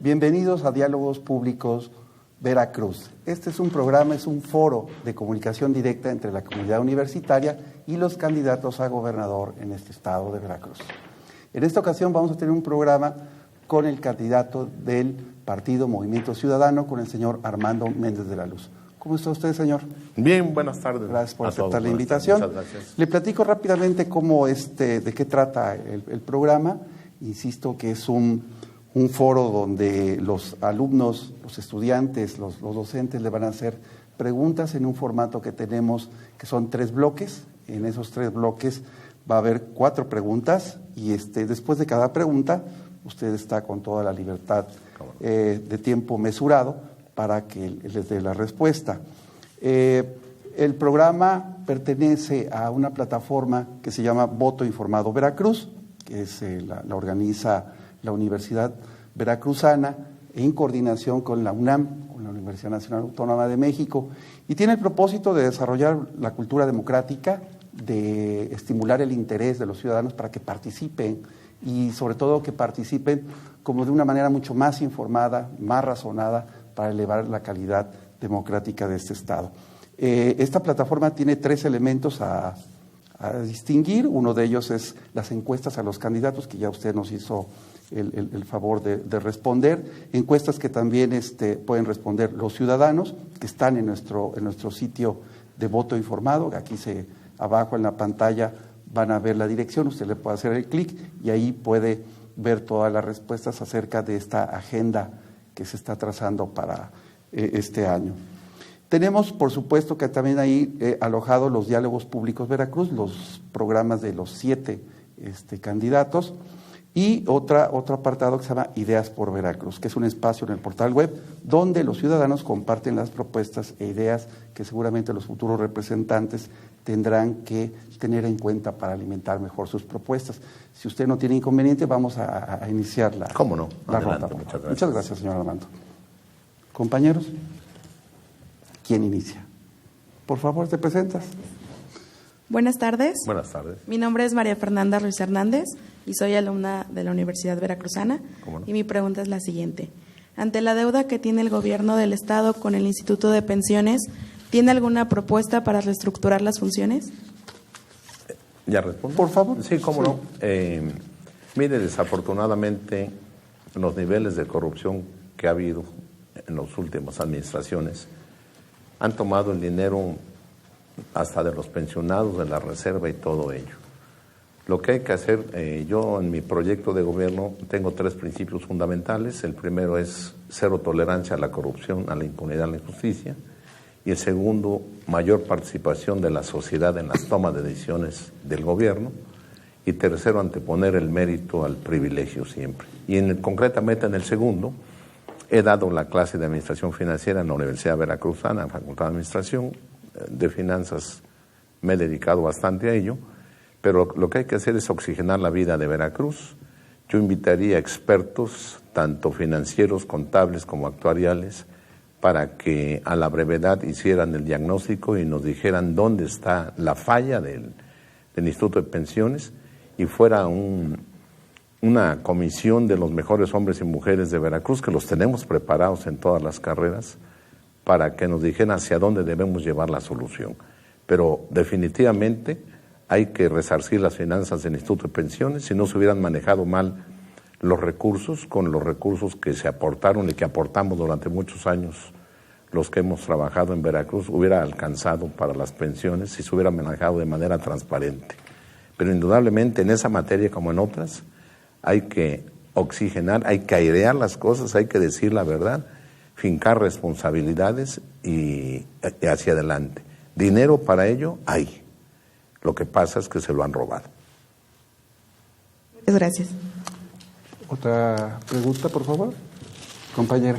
Bienvenidos a Diálogos Públicos Veracruz. Este es un programa, es un foro de comunicación directa entre la comunidad universitaria y los candidatos a gobernador en este estado de Veracruz. En esta ocasión vamos a tener un programa con el candidato del Partido Movimiento Ciudadano, con el señor Armando Méndez de la Luz. ¿Cómo está usted, señor? Bien, buenas tardes. Gracias por aceptar la invitación. Muchas gracias. Le platico rápidamente de qué trata el programa. Insisto que es un foro donde los alumnos, los estudiantes, los docentes le van a hacer preguntas en un formato que tenemos, que son 3 bloques. En esos 3 bloques va a haber 4 preguntas y después de cada pregunta usted está con toda la libertad de tiempo mesurado para que les dé la respuesta. El programa pertenece a una plataforma que se llama Voto Informado Veracruz, que la organiza la Universidad Veracruzana en coordinación con la UNAM, con la Universidad Nacional Autónoma de México, y tiene el propósito de desarrollar la cultura democrática, de estimular el interés de los ciudadanos para que participen y sobre todo que participen como de una manera mucho más informada, más razonada, para elevar la calidad democrática de este Estado. Esta plataforma tiene 3 elementos a distinguir. Uno de ellos es las encuestas a los candidatos, que ya usted nos hizo el favor de responder. Encuestas que también pueden responder los ciudadanos, que están en nuestro sitio de voto informado. Aquí abajo en la pantalla van a ver la dirección, usted le puede hacer el clic y ahí puede ver todas las respuestas acerca de esta agenda que se está trazando para este año. Tenemos, por supuesto, que también ahí alojado los Diálogos Públicos Veracruz, los programas de los 7 candidatos, y otro apartado que se llama Ideas por Veracruz, que es un espacio en el portal web donde los ciudadanos comparten las propuestas e ideas que seguramente los futuros representantes tendrán que tener en cuenta para alimentar mejor sus propuestas. Si usted no tiene inconveniente, vamos a iniciar la ¿Cómo no? La Adelante, ronda. muchas gracias. Muchas gracias, señor Armando. Compañeros, ¿quién inicia? Por favor, ¿te presentas? Buenas tardes. Buenas tardes. Mi nombre es María Fernanda Ruiz Hernández y soy alumna de la Universidad Veracruzana. ¿Cómo no? Y mi pregunta es la siguiente. Ante la deuda que tiene el gobierno del Estado con el Instituto de Pensiones, ¿tiene alguna propuesta para reestructurar las funciones? ¿Ya respondo? Por favor. Sí, cómo no. Mire, desafortunadamente, los niveles de corrupción que ha habido en las últimas administraciones han tomado el dinero hasta de los pensionados, de la reserva y todo ello. Lo que hay que hacer, yo en mi proyecto de gobierno tengo 3 principios fundamentales. El primero es 0 tolerancia a la corrupción, a la impunidad, a la injusticia. Y el segundo, mayor participación de la sociedad en las tomas de decisiones del gobierno. Y tercero, anteponer el mérito al privilegio siempre. Y concretamente en el segundo, he dado la clase de Administración Financiera en la Universidad Veracruzana, en la Facultad de Administración. De Finanzas me he dedicado bastante a ello, pero lo que hay que hacer es oxigenar la vida de Veracruz. Yo invitaría a expertos, tanto financieros, contables como actuariales, para que a la brevedad hicieran el diagnóstico y nos dijeran dónde está la falla del Instituto de Pensiones y fuera una comisión de los mejores hombres y mujeres de Veracruz, que los tenemos preparados en todas las carreras, para que nos dijeran hacia dónde debemos llevar la solución. Pero definitivamente hay que resarcir las finanzas del Instituto de Pensiones. Si no se hubieran manejado mal los recursos, con los recursos que se aportaron y que aportamos durante muchos años, los que hemos trabajado en Veracruz, hubiera alcanzado para las pensiones si se hubiera manejado de manera transparente. Pero indudablemente en esa materia como en otras hay que oxigenar, hay que airear las cosas, hay que decir la verdad, fincar responsabilidades y hacia adelante. Dinero para ello hay. Lo que pasa es que se lo han robado. Muchas gracias. Otra pregunta, por favor. Compañera.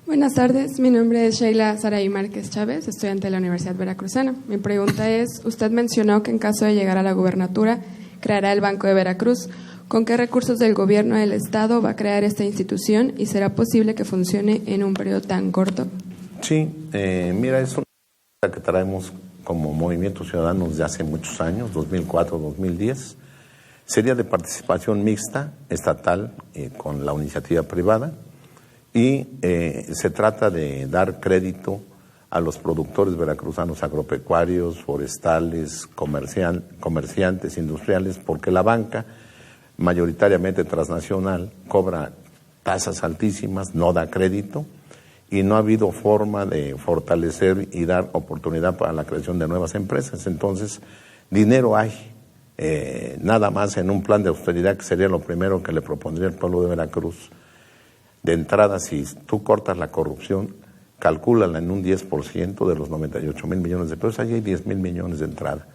Buenas tardes, mi nombre es Sheila Saraí Márquez Chávez, estudiante de la Universidad Veracruzana. Mi pregunta es, usted mencionó que en caso de llegar a la gubernatura, creará el Banco de Veracruz. ¿Con qué recursos del gobierno del Estado va a crear esta institución y será posible que funcione en un periodo tan corto? Sí, mira, es una cosa que traemos como Movimiento Ciudadano desde hace muchos años, 2004-2010. Sería de participación mixta, estatal, con la iniciativa privada. y se trata de dar crédito a los productores veracruzanos agropecuarios, forestales, comerciantes, industriales, porque la banca, mayoritariamente transnacional, cobra tasas altísimas, no da crédito y no ha habido forma de fortalecer y dar oportunidad para la creación de nuevas empresas. Entonces, dinero hay, nada más en un plan de austeridad, que sería lo primero que le propondría al pueblo de Veracruz. De entrada, si tú cortas la corrupción, calcúlala en un 10% de los 98,000 millones de pesos, ahí hay 10,000 millones de entrada.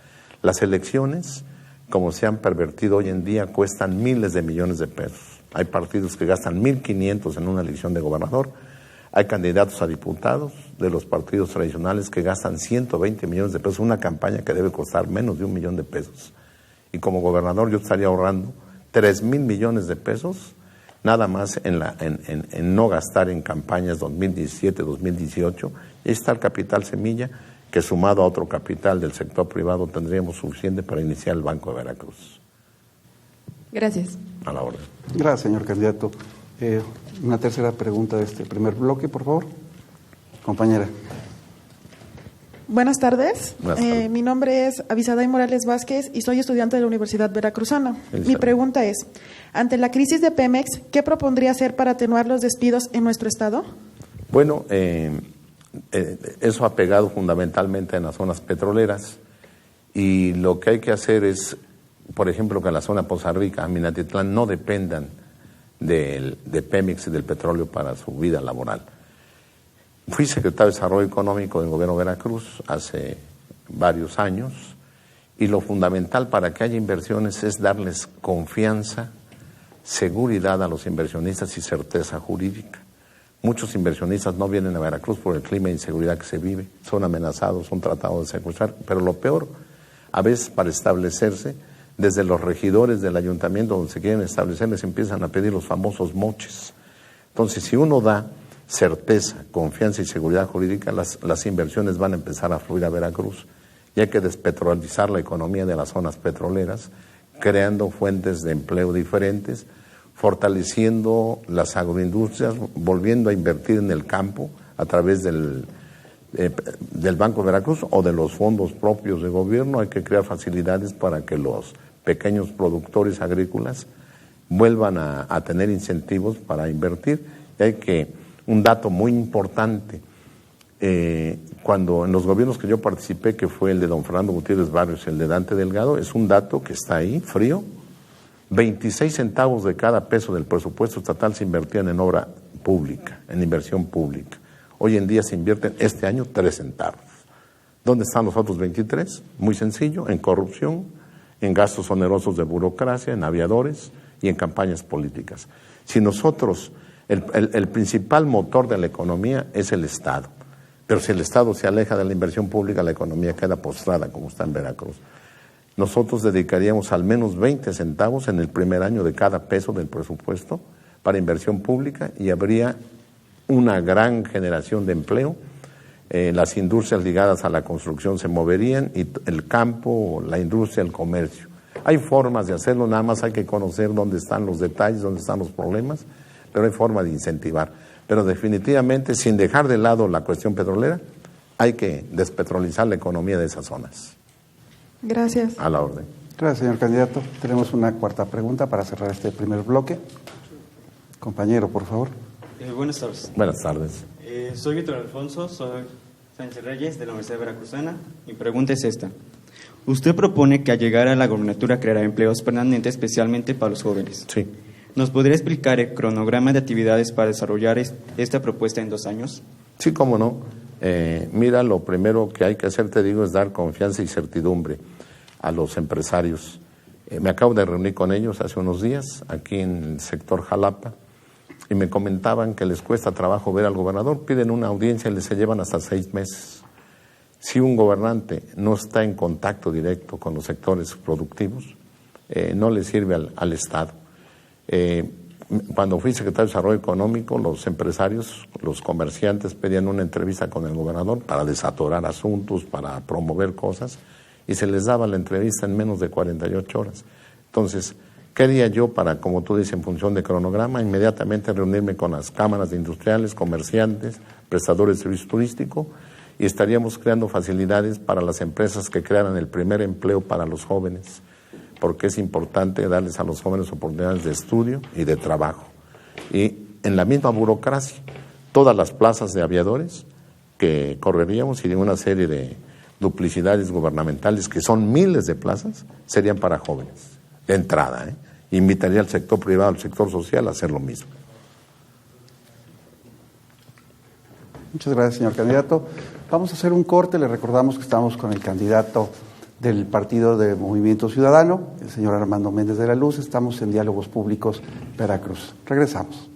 Las elecciones, como se han pervertido hoy en día, cuestan miles de millones de pesos. Hay partidos que gastan 1,500 en una elección de gobernador, hay candidatos a diputados de los partidos tradicionales que gastan 120 millones de pesos, una campaña que debe costar menos de 1 millón de pesos. Y como gobernador yo estaría ahorrando 3,000 millones de pesos nada más en no gastar en campañas 2017, 2018, y ahí está el capital semilla, que sumado a otro capital del sector privado tendríamos suficiente para iniciar el Banco de Veracruz. Gracias. A la orden. Gracias, señor candidato. Una tercera pregunta de este primer bloque, por favor. Compañera. Buenas tardes. Buenas tardes. Mi nombre es Avisaday Morales Vázquez y soy estudiante de la Universidad Veracruzana. Mi pregunta es, ante la crisis de Pemex, ¿qué propondría hacer para atenuar los despidos en nuestro estado? Bueno, eso ha pegado fundamentalmente en las zonas petroleras y lo que hay que hacer es, por ejemplo, que la zona Poza Rica, Minatitlán, no dependan de Pemex y del petróleo para su vida laboral. Fui secretario de Desarrollo Económico del Gobierno de Veracruz hace varios años y lo fundamental para que haya inversiones es darles confianza, seguridad a los inversionistas y certeza jurídica. Muchos inversionistas no vienen a Veracruz por el clima de inseguridad que se vive, son amenazados, son tratados de secuestrar, pero lo peor, a veces para establecerse, desde los regidores del ayuntamiento donde se quieren establecer, les empiezan a pedir los famosos moches. Entonces, si uno da certeza, confianza y seguridad jurídica, las inversiones van a empezar a fluir a Veracruz. Y hay que despetrolizar la economía de las zonas petroleras, creando fuentes de empleo diferentes, fortaleciendo las agroindustrias, volviendo a invertir en el campo a través del Banco de Veracruz o de los fondos propios de gobierno. Hay que crear facilidades para que los pequeños productores agrícolas vuelvan a tener incentivos para invertir. Y hay que, un dato muy importante, cuando en los gobiernos que yo participé, que fue el de don Fernando Gutiérrez Barrios y el de Dante Delgado, es un dato que está ahí, frío, 26 centavos de cada peso del presupuesto estatal se invertían en obra pública, en inversión pública. Hoy en día se invierten este año 3 centavos. ¿Dónde están los otros 23? Muy sencillo, en corrupción, en gastos onerosos de burocracia, en aviadores y en campañas políticas. Si nosotros, el principal motor de la economía es el Estado, pero si el Estado se aleja de la inversión pública, la economía queda postrada, como está en Veracruz. Nosotros dedicaríamos al menos 20 centavos en el primer año de cada peso del presupuesto para inversión pública y habría una gran generación de empleo. Las industrias ligadas a la construcción se moverían y el campo, la industria, el comercio. Hay formas de hacerlo, nada más hay que conocer dónde están los detalles, dónde están los problemas, pero hay forma de incentivar. Pero definitivamente, sin dejar de lado la cuestión petrolera, hay que despetrolizar la economía de esas zonas. Gracias. A la orden. Gracias, señor candidato. Tenemos una cuarta pregunta para cerrar este primer bloque. Compañero, por favor. Buenas tardes. Buenas tardes. Soy Víctor Alfonso, soy Sánchez Reyes de la Universidad Veracruzana. Mi pregunta es esta. Usted propone que al llegar a la gobernatura creará empleos permanentes especialmente para los jóvenes. Sí. ¿Nos podría explicar el cronograma de actividades para desarrollar esta propuesta en 2 años? Sí, cómo no. Mira, lo primero que hay que hacer, te digo, es dar confianza y certidumbre a los empresarios. Me acabo de reunir con ellos hace unos días, aquí en el sector Jalapa, y me comentaban que les cuesta trabajo ver al gobernador, piden una audiencia y les se llevan hasta 6 meses. Si un gobernante no está en contacto directo con los sectores productivos, no le sirve al Estado. Cuando fui secretario de Desarrollo Económico, los empresarios, los comerciantes pedían una entrevista con el gobernador para desatorar asuntos, para promover cosas, y se les daba la entrevista en menos de 48 horas. Entonces, ¿Qué haría yo para, como tú dices, en función de cronograma, inmediatamente reunirme con las cámaras de industriales, comerciantes, prestadores de servicio turístico, y estaríamos creando facilidades para las empresas que crearan el primer empleo para los jóvenes, porque es importante darles a los jóvenes oportunidades de estudio y de trabajo. Y en la misma burocracia, todas las plazas de aviadores que correríamos y de una serie de duplicidades gubernamentales, que son miles de plazas, serían para jóvenes, de entrada. Invitaría al sector privado, al sector social a hacer lo mismo. Muchas gracias, señor candidato. Vamos a hacer un corte. Le recordamos que estamos con el candidato del Partido de Movimiento Ciudadano, el señor Armando Méndez de la Luz. Estamos en Diálogos Públicos, Veracruz. Regresamos.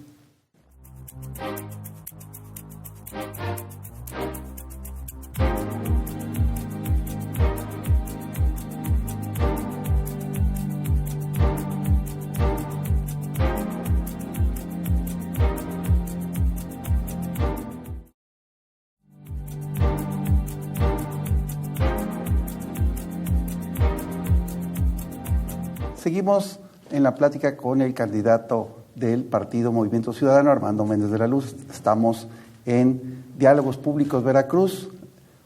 Seguimos en la plática con el candidato del Partido Movimiento Ciudadano, Armando Méndez de la Luz. Estamos en Diálogos Públicos Veracruz,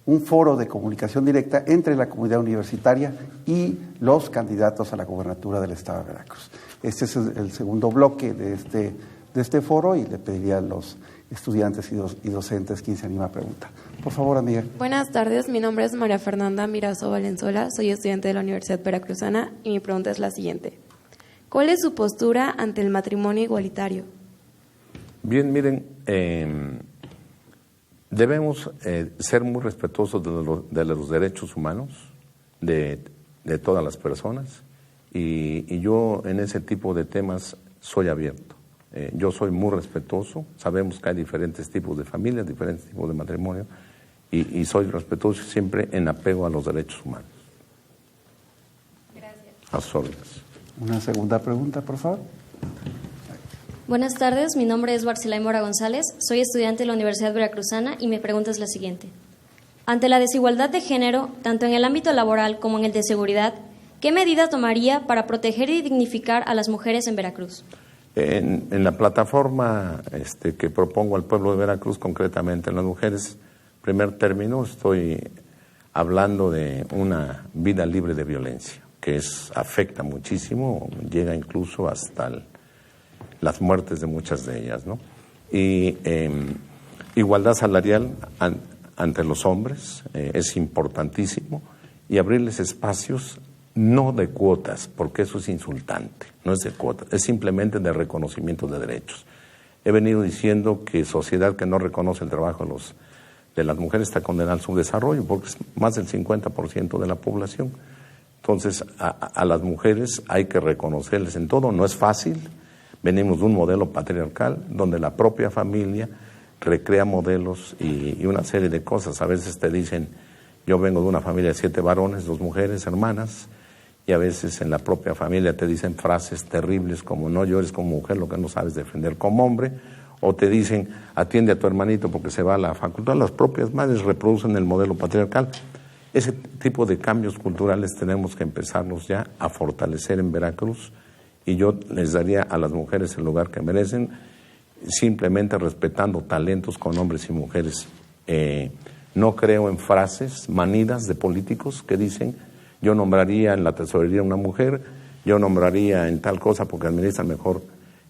un foro de comunicación directa entre la comunidad universitaria y los candidatos a la gobernatura del Estado de Veracruz. Este es el segundo bloque de este foro y le pediría a los estudiantes y docentes quien se anima a preguntar. Por favor, amiga. Buenas tardes, mi nombre es María Fernanda Mirazo Valenzuela, soy estudiante de la Universidad Veracruzana y mi pregunta es la siguiente. ¿Cuál es su postura ante el matrimonio igualitario? Bien, miren, debemos ser muy respetuosos de los derechos humanos de todas las personas y yo en ese tipo de temas soy abierto. Yo soy muy respetuoso, sabemos que hay diferentes tipos de familias, diferentes tipos de matrimonio, y soy respetuoso siempre en apego a los derechos humanos. Gracias. A sus órdenes. Una segunda pregunta, por favor. Buenas tardes, mi nombre es Barcelay Mora González, soy estudiante de la Universidad Veracruzana y mi pregunta es la siguiente. Ante la desigualdad de género, tanto en el ámbito laboral como en el de seguridad, ¿qué medidas tomaría para proteger y dignificar a las mujeres en Veracruz? En la plataforma que propongo al pueblo de Veracruz, concretamente en las mujeres, primer término, estoy hablando de una vida libre de violencia, que afecta muchísimo, llega incluso hasta las muertes de muchas de ellas, ¿no? Y igualdad salarial ante los hombres es importantísimo, y abrirles espacios no de cuotas, porque eso es insultante, no es de cuotas, es simplemente de reconocimiento de derechos. He venido diciendo que sociedad que no reconoce el trabajo de las mujeres está condenada a su desarrollo, porque es más del 50% de la población. Entonces, a las mujeres hay que reconocerles en todo, no es fácil. Venimos de un modelo patriarcal donde la propia familia recrea modelos y una serie de cosas. A veces te dicen, yo vengo de una familia de 7 varones, 2 mujeres, hermanas, y a veces en la propia familia te dicen frases terribles como no llores como mujer lo que no sabes defender como hombre, o te dicen atiende a tu hermanito porque se va a la facultad. Las propias madres reproducen el modelo patriarcal. Ese tipo de cambios culturales tenemos que empezarlos ya a fortalecer en Veracruz, y yo les daría a las mujeres el lugar que merecen, simplemente respetando talentos con hombres y mujeres. No creo en frases manidas de políticos que dicen yo nombraría en la tesorería una mujer, yo nombraría en tal cosa porque administran mejor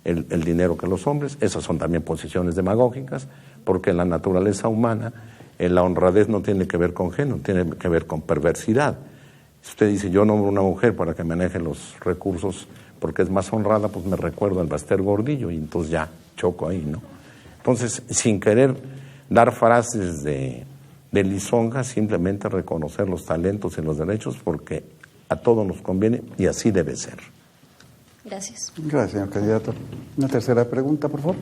el dinero que los hombres. Esas son también posiciones demagógicas, porque en la naturaleza humana la honradez no tiene que ver con género, tiene que ver con perversidad. Si usted dice yo nombro una mujer para que maneje los recursos porque es más honrada, pues me recuerdo al Baster Gordillo y entonces ya choco ahí, ¿no? Entonces, sin querer dar frases de lisonja, simplemente reconocer los talentos y los derechos, porque a todos nos conviene y así debe ser. Gracias. Gracias, señor candidato. Una tercera pregunta, por favor.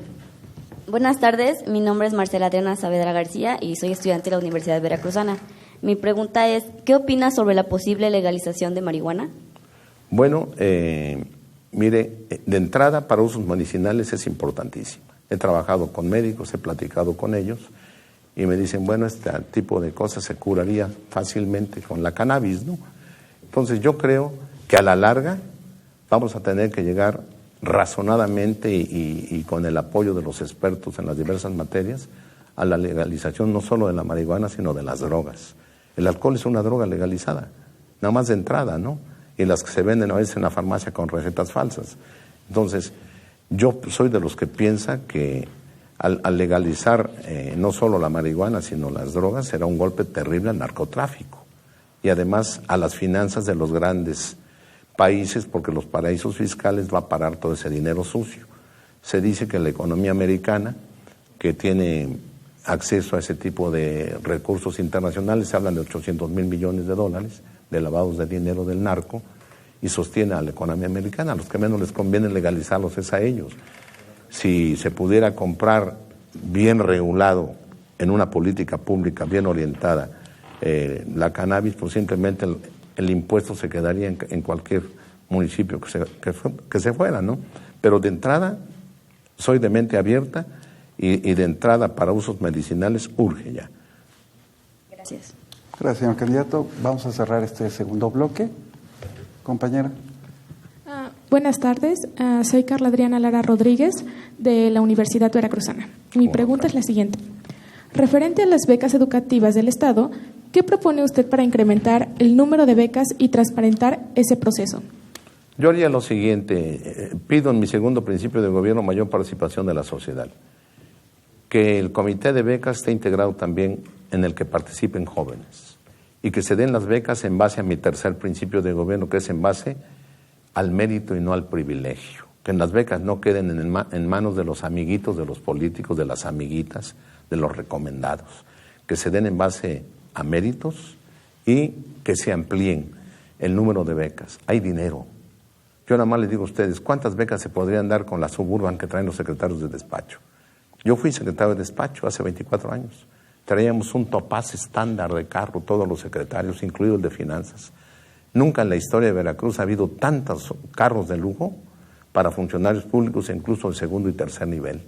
Buenas tardes, mi nombre es Marcela Adriana Saavedra García y soy estudiante de la Universidad Veracruzana. Mi pregunta es, ¿qué opina sobre la posible legalización de marihuana? Bueno, mire, de entrada para usos medicinales es importantísima. He trabajado con médicos, he platicado con ellos y me dicen, bueno, este tipo de cosas se curaría fácilmente con la cannabis, ¿no? Entonces yo creo que a la larga vamos a tener que llegar razonadamente y con el apoyo de los expertos en las diversas materias a la legalización no solo de la marihuana, sino de las drogas. El alcohol es una droga legalizada, nada más de entrada, ¿no? Y las que se venden a veces en la farmacia con recetas falsas. Entonces, yo soy de los que piensa que al legalizar no solo la marihuana, sino las drogas, será un golpe terrible al narcotráfico y además a las finanzas de los grandes países, porque los paraísos fiscales va a parar todo ese dinero sucio. Se dice que la economía americana, que tiene acceso a ese tipo de recursos internacionales, se hablan de 800,000 millones de dólares de lavados de dinero del narco, y sostiene a la economía americana. A los que menos les conviene legalizarlos es a ellos. Si se pudiera comprar bien regulado en una política pública bien orientada la cannabis, pues simplemente el impuesto se quedaría en cualquier municipio que se fuera, ¿no? Pero de entrada, soy de mente abierta y de entrada para usos medicinales urge ya. Gracias. Gracias, señor candidato. Vamos a cerrar este segundo bloque. Compañera. Buenas tardes, soy Carla Adriana Lara Rodríguez de la Universidad Veracruzana. Mi pregunta es la siguiente. Referente a las becas educativas del Estado, ¿qué propone usted para incrementar el número de becas y transparentar ese proceso? Yo haría lo siguiente, pido en mi segundo principio de gobierno mayor participación de la sociedad, que el comité de becas esté integrado también en el que participen jóvenes y que se den las becas en base a mi tercer principio de gobierno, que es en base al mérito y no al privilegio, que en las becas no queden en manos de los amiguitos, de los políticos, de las amiguitas, de los recomendados, que se den en base a méritos y que se amplíen el número de becas. Hay dinero. Yo nada más les digo a ustedes, ¿cuántas becas se podrían dar con la Suburban que traen los secretarios de despacho? Yo fui secretario de despacho hace 24 años. Traíamos un Topaz estándar de carro, todos los secretarios, incluido el de finanzas. Nunca en la historia de Veracruz ha habido tantos carros de lujo para funcionarios públicos, incluso de segundo y tercer nivel.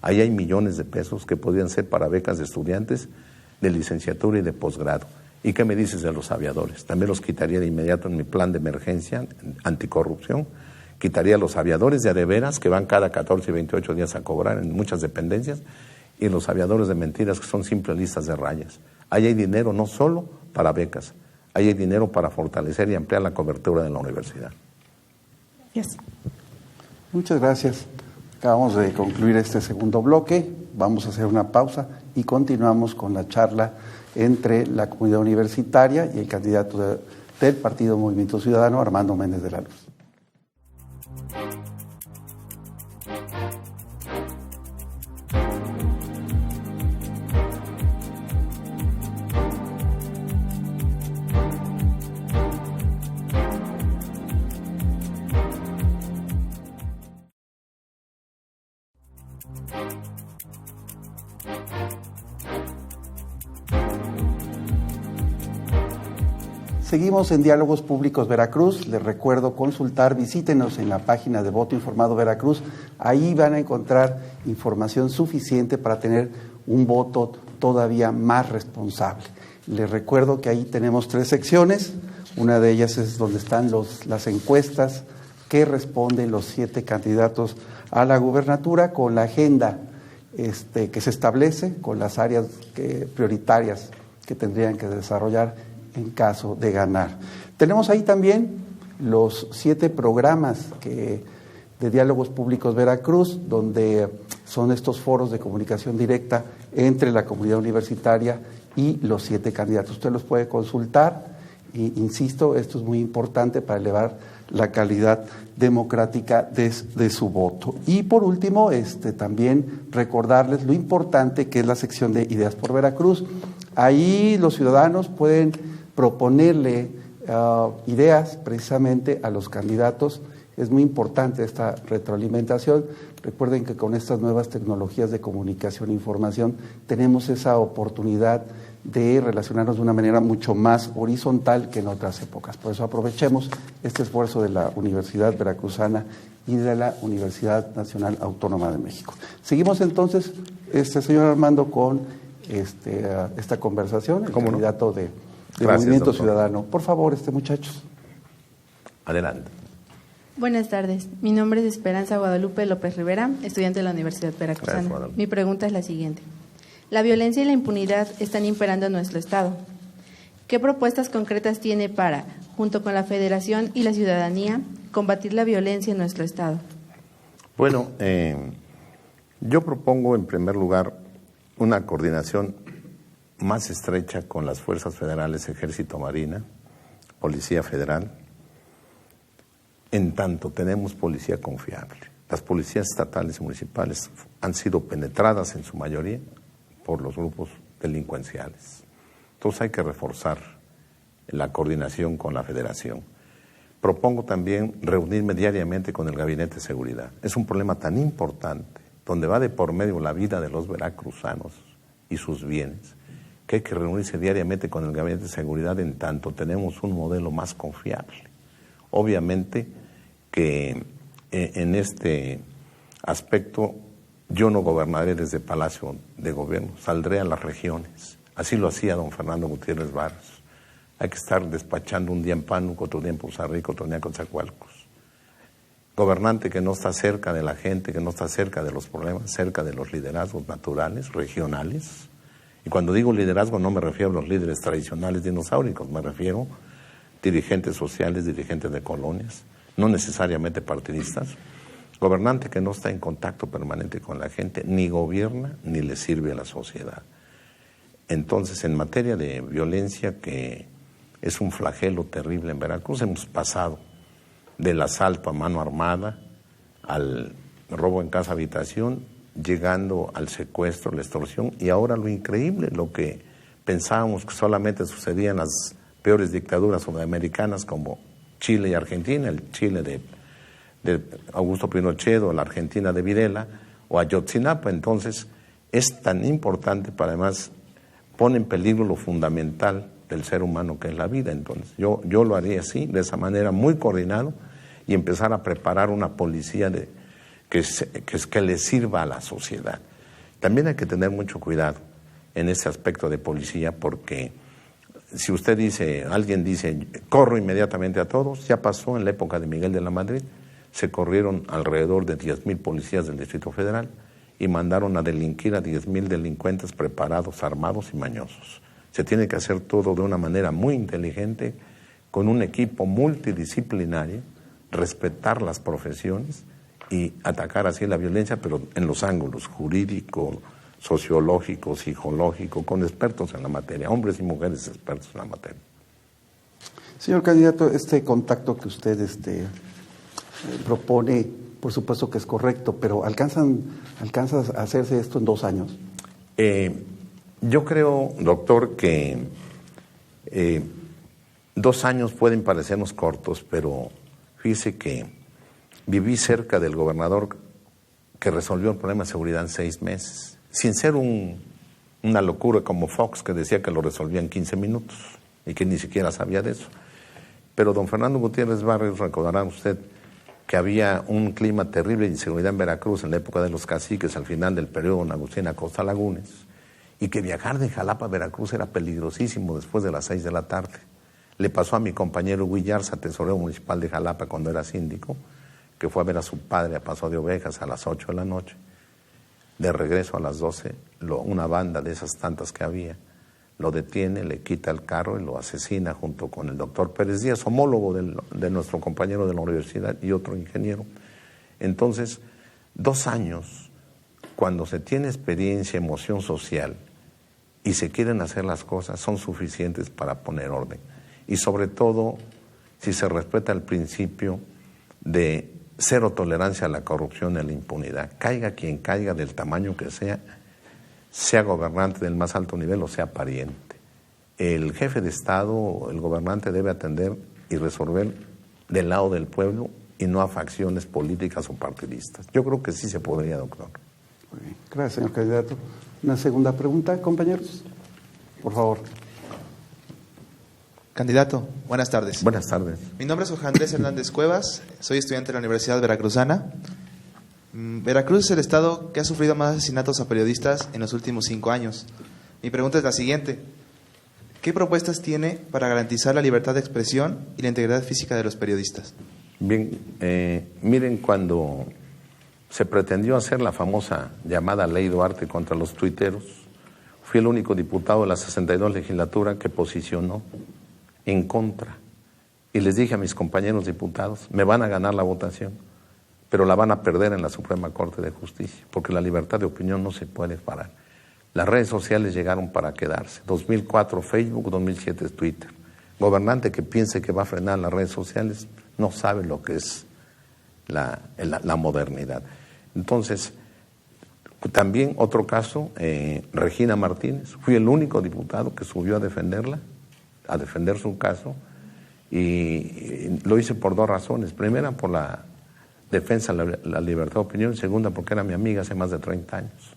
Ahí hay millones de pesos que podrían ser para becas de estudiantes de licenciatura y de posgrado. ¿Y qué me dices de los aviadores? También los quitaría de inmediato en mi plan de emergencia anticorrupción. Quitaría los aviadores de adeveras que van cada 14 y 28 días a cobrar en muchas dependencias y los aviadores de mentiras que son simples listas de rayas. Ahí hay dinero no solo para becas, ahí hay dinero para fortalecer y ampliar la cobertura de la universidad. Gracias. Muchas gracias. Acabamos de concluir este segundo bloque. Vamos a hacer una pausa y continuamos con la charla entre la comunidad universitaria y el candidato del Partido Movimiento Ciudadano, Armando Méndez de la Luz. Seguimos en Diálogos Públicos Veracruz. Les recuerdo consultar, visítenos en la página de Voto Informado Veracruz. Ahí van a encontrar información suficiente para tener un voto todavía más responsable. Les recuerdo que ahí tenemos 3 secciones. Una de ellas es donde están las encuestas que responden los 7 candidatos a la gubernatura con la agenda que se establece, con las áreas prioritarias que tendrían que desarrollar en caso de ganar. Tenemos ahí también los 7 programas de Diálogos Públicos Veracruz, donde son estos foros de comunicación directa entre la comunidad universitaria y los 7 candidatos. Usted los puede consultar y, insisto, esto es muy importante para elevar la calidad democrática de su voto. Y por último, también recordarles lo importante que es la sección de Ideas por Veracruz. Ahí los ciudadanos pueden proponerle ideas precisamente a los candidatos. Es muy importante esta retroalimentación. Recuerden que con estas nuevas tecnologías de comunicación e información tenemos esa oportunidad de relacionarnos de una manera mucho más horizontal que en otras épocas. Por eso aprovechemos este esfuerzo de la Universidad Veracruzana y de la Universidad Nacional Autónoma de México. Seguimos entonces, señor Armando, con esta conversación, el candidato de Gracias, Movimiento doctor. Ciudadano. Por favor, muchachos. Adelante. Buenas tardes. Mi nombre es Esperanza Guadalupe López Rivera, estudiante de la Universidad Veracruzana. Mi pregunta es la siguiente. La violencia y la impunidad están imperando en nuestro Estado. ¿Qué propuestas concretas tiene para, junto con la Federación y la ciudadanía, combatir la violencia en nuestro Estado? Bueno, yo propongo en primer lugar una coordinación más estrecha con las fuerzas federales, Ejército, Marina, Policía Federal, en tanto tenemos policía confiable. Las policías estatales y municipales han sido penetradas en su mayoría por los grupos delincuenciales. Entonces hay que reforzar la coordinación con la Federación. Propongo también reunirme diariamente con el Gabinete de Seguridad. Es un problema tan importante, donde va de por medio la vida de los veracruzanos y sus bienes, que hay que reunirse diariamente con el Gabinete de Seguridad en tanto tenemos un modelo más confiable. Obviamente que en este aspecto yo no gobernaré desde Palacio de Gobierno, saldré a las regiones. Así lo hacía don Fernando Gutiérrez Barrios. Hay que estar despachando un día en Pánuco, otro día en Poza Rica, otro día en Coatzacoalcos. Gobernante que no está cerca de la gente, que no está cerca de los problemas, cerca de los liderazgos naturales, regionales. Y cuando digo liderazgo no me refiero a los líderes tradicionales dinosauricos, me refiero a dirigentes sociales, dirigentes de colonias, no necesariamente partidistas. Gobernante que no está en contacto permanente con la gente, ni gobierna ni le sirve a la sociedad. Entonces, en materia de violencia, que es un flagelo terrible en Veracruz, hemos pasado del asalto a mano armada al robo en casa habitación, llegando al secuestro, la extorsión, y ahora lo increíble, lo que pensábamos que solamente sucedía en las peores dictaduras sudamericanas como Chile y Argentina, el Chile de Augusto Pinochet o la Argentina de Videla o Ayotzinapa. Entonces es tan importante, para además pone en peligro lo fundamental del ser humano que es la vida. Entonces yo lo haría así, de esa manera, muy coordinado, y empezar a preparar una policía que le sirva a la sociedad. También hay que tener mucho cuidado en ese aspecto de policía, porque si usted dice, alguien dice, corro inmediatamente a todos, ya pasó en la época de Miguel de la Madrid, se corrieron alrededor de 10,000 policías del Distrito Federal y mandaron a delinquir a 10,000 delincuentes preparados, armados y mañosos. Se tiene que hacer todo de una manera muy inteligente, con un equipo multidisciplinario, respetar las profesiones y atacar así la violencia, pero en los ángulos jurídicos, sociológico, psicológico, con expertos en la materia, hombres y mujeres expertos en la materia. Señor candidato, este contacto que usted propone, por supuesto que es correcto, pero ¿alcanza a hacerse esto en 2 años? Yo creo, doctor, que 2 años pueden parecernos cortos, pero fíjese que viví cerca del gobernador que resolvió el problema de seguridad en 6 meses. Sin ser una locura como Fox, que decía que lo resolvía en 15 minutos y que ni siquiera sabía de eso. Pero don Fernando Gutiérrez Barrios, recordará usted que había un clima terrible de inseguridad en Veracruz en la época de los caciques, al final del periodo don Agustín Acosta Lagunes, y que viajar de Jalapa a Veracruz era peligrosísimo después de las 6 de la tarde. Le pasó a mi compañero Huillarza, tesorero municipal de Jalapa cuando era síndico, que fue a ver a su padre a Paso de Ovejas a las 8 de la noche. De regreso a las 12, una banda de esas tantas que había, lo detiene, le quita el carro y lo asesina junto con el doctor Pérez Díaz, homólogo de nuestro compañero de la universidad y otro ingeniero. Entonces, 2 años, cuando se tiene experiencia, emoción social y se quieren hacer las cosas, son suficientes para poner orden. Y sobre todo, si se respeta el principio de cero tolerancia a la corrupción y a la impunidad. Caiga quien caiga, del tamaño que sea gobernante del más alto nivel o sea pariente. El jefe de Estado, el gobernante, debe atender y resolver del lado del pueblo y no a facciones políticas o partidistas. Yo creo que sí se podría, doctor. Muy bien. Gracias, señor candidato. Una segunda pregunta, compañeros. Por favor. Candidato, buenas tardes. Buenas tardes. Mi nombre es Jorge Andrés Hernández Cuevas, soy estudiante de la Universidad Veracruzana. Veracruz es el estado que ha sufrido más asesinatos a periodistas en los últimos 5 años. Mi pregunta es la siguiente: ¿qué propuestas tiene para garantizar la libertad de expresión y la integridad física de los periodistas? Bien, miren, cuando se pretendió hacer la famosa llamada Ley Duarte contra los tuiteros, fui el único diputado de la 62 legislatura que posicionó en contra. Y les dije a mis compañeros diputados, me van a ganar la votación, pero la van a perder en la Suprema Corte de Justicia, porque la libertad de opinión no se puede parar. Las redes sociales llegaron para quedarse. 2004 Facebook, 2007 Twitter. Gobernante que piense que va a frenar las redes sociales no sabe lo que es la modernidad. Entonces, también otro caso, Regina Martínez. Fui el único diputado que subió a defenderla, a defender su caso, y lo hice por dos razones. Primera, por la defensa de la libertad de opinión, y segunda, porque era mi amiga hace más de 30 años.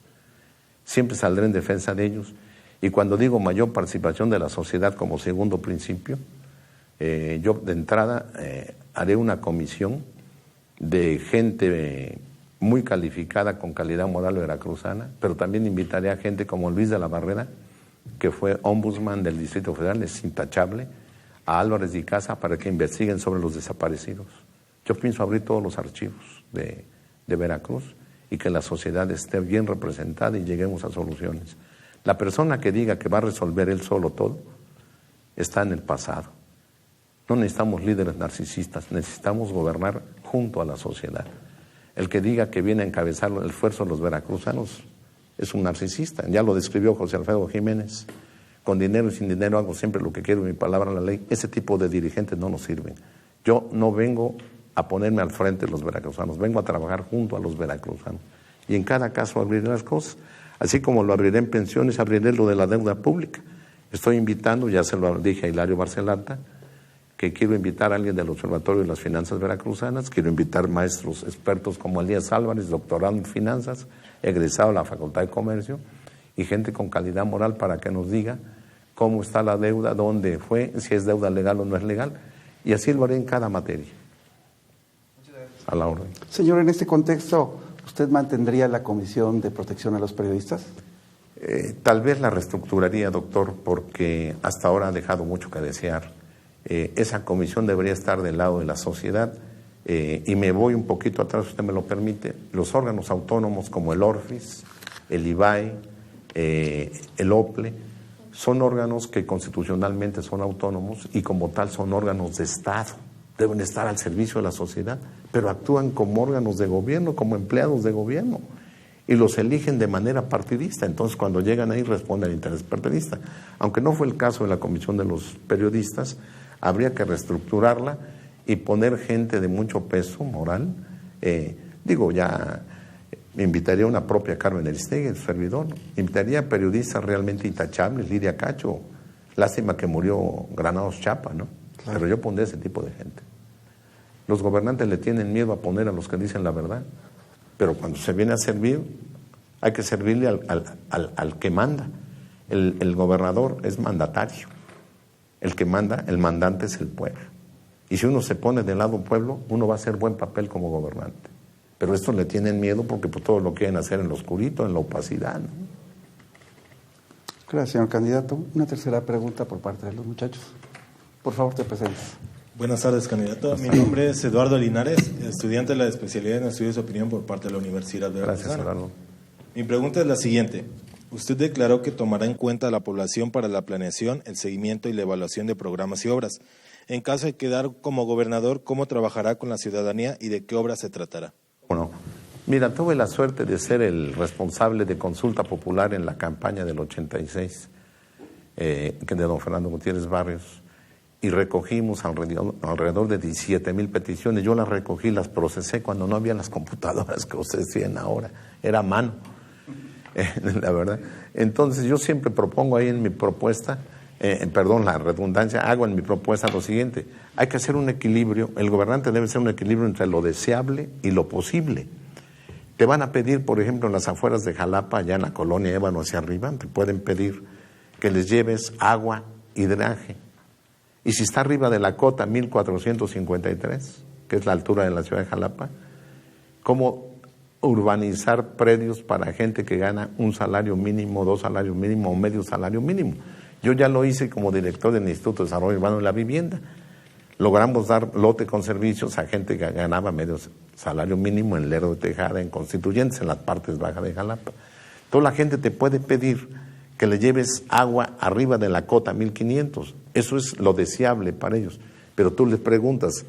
Siempre saldré en defensa de ellos. Y cuando digo mayor participación de la sociedad como segundo principio, yo de entrada haré una comisión de gente muy calificada con calidad moral veracruzana, pero también invitaré a gente como Luis de la Barrera, que fue ombudsman del Distrito Federal, es intachable, a Álvarez de Icaza para que investiguen sobre los desaparecidos. Yo pienso abrir todos los archivos de Veracruz y que la sociedad esté bien representada y lleguemos a soluciones. La persona que diga que va a resolver él solo todo está en el pasado. No necesitamos líderes narcisistas, necesitamos gobernar junto a la sociedad. El que diga que viene a encabezar el esfuerzo de los veracruzanos es un narcisista. Ya lo describió José Alfredo Jiménez. Con dinero y sin dinero hago siempre lo que quiero, mi palabra a la ley. Ese tipo de dirigentes no nos sirven. Yo no vengo a ponerme al frente de los veracruzanos, vengo a trabajar junto a los veracruzanos. Y en cada caso abriré las cosas. Así como lo abriré en pensiones, abriré lo de la deuda pública. Estoy invitando, ya se lo dije a Hilario Barcelata, que quiero invitar a alguien del Observatorio de las Finanzas Veracruzanas, quiero invitar maestros expertos como Elías Álvarez, doctorado en finanzas, egresado de la Facultad de Comercio, y gente con calidad moral para que nos diga cómo está la deuda, dónde fue, si es deuda legal o no es legal, y así lo haré en cada materia. A la orden. Señor, en este contexto, ¿usted mantendría la Comisión de Protección a los Periodistas? Tal vez la reestructuraría, doctor, porque hasta ahora ha dejado mucho que desear. Esa comisión debería estar del lado de la sociedad, y me voy un poquito atrás, si usted me lo permite. Los órganos autónomos como el ORFIS, el IBAE, el OPLE, son órganos que constitucionalmente son autónomos y como tal son órganos de Estado. Deben estar al servicio de la sociedad, pero actúan como órganos de gobierno, como empleados de gobierno, y los eligen de manera partidista. Entonces, cuando llegan ahí, responden al interés partidista. Aunque no fue el caso de la Comisión de los Periodistas, habría que reestructurarla y poner gente de mucho peso moral. Ya invitaría a una propia Carmen Aristegui, el servidor. Invitaría a periodistas realmente intachables, Lidia Cacho. Lástima que murió Granados Chapa, ¿no? Claro. Pero yo pondré ese tipo de gente. Los gobernantes le tienen miedo a poner a los que dicen la verdad, pero cuando se viene a servir, hay que servirle al que manda. El gobernador es mandatario. El que manda, el mandante es el pueblo. Y si uno se pone del lado del pueblo, uno va a hacer buen papel como gobernante. Pero estos le tienen miedo porque pues, todo lo quieren hacer en lo oscurito, en la opacidad, ¿no? Gracias, señor candidato. Una tercera pregunta por parte de los muchachos. Por favor, te presentes. Buenas tardes, candidato. Mi nombre es Eduardo Linares, estudiante de la especialidad en estudios de opinión por parte de la Universidad de Veracruz. Gracias, Eduardo. Mi pregunta es la siguiente. Usted declaró que tomará en cuenta a la población para la planeación, el seguimiento y la evaluación de programas y obras. En caso de quedar como gobernador, ¿cómo trabajará con la ciudadanía y de qué obras se tratará? Bueno, mira, tuve la suerte de ser el responsable de consulta popular en la campaña del 86, de don Fernando Gutiérrez Barrios, y recogimos alrededor de 17,000 peticiones. Yo las recogí, las procesé cuando no había las computadoras que ustedes tienen ahora, era a mano, la verdad. Entonces yo siempre propongo ahí en mi propuesta, la redundancia, hago en mi propuesta lo siguiente: hay que hacer un equilibrio, el gobernante debe ser un equilibrio entre lo deseable y lo posible. Te van a pedir, por ejemplo, en las afueras de Jalapa, allá en la colonia Ébano hacia arriba, te pueden pedir que les lleves agua y drenaje. Y si está arriba de la cota 1453, que es la altura de la ciudad de Jalapa, ¿cómo urbanizar predios para gente que gana un salario mínimo, 2 salarios mínimos o medio salario mínimo? Yo ya lo hice como director del Instituto de Desarrollo Urbano de la Vivienda. Logramos dar lote con servicios a gente que ganaba medio salario mínimo en Lerdo de Tejada, en Constituyentes, en las partes bajas de Jalapa. Toda la gente te puede pedir que le lleves agua arriba de la cota 1500. Eso es lo deseable para ellos. Pero tú les preguntas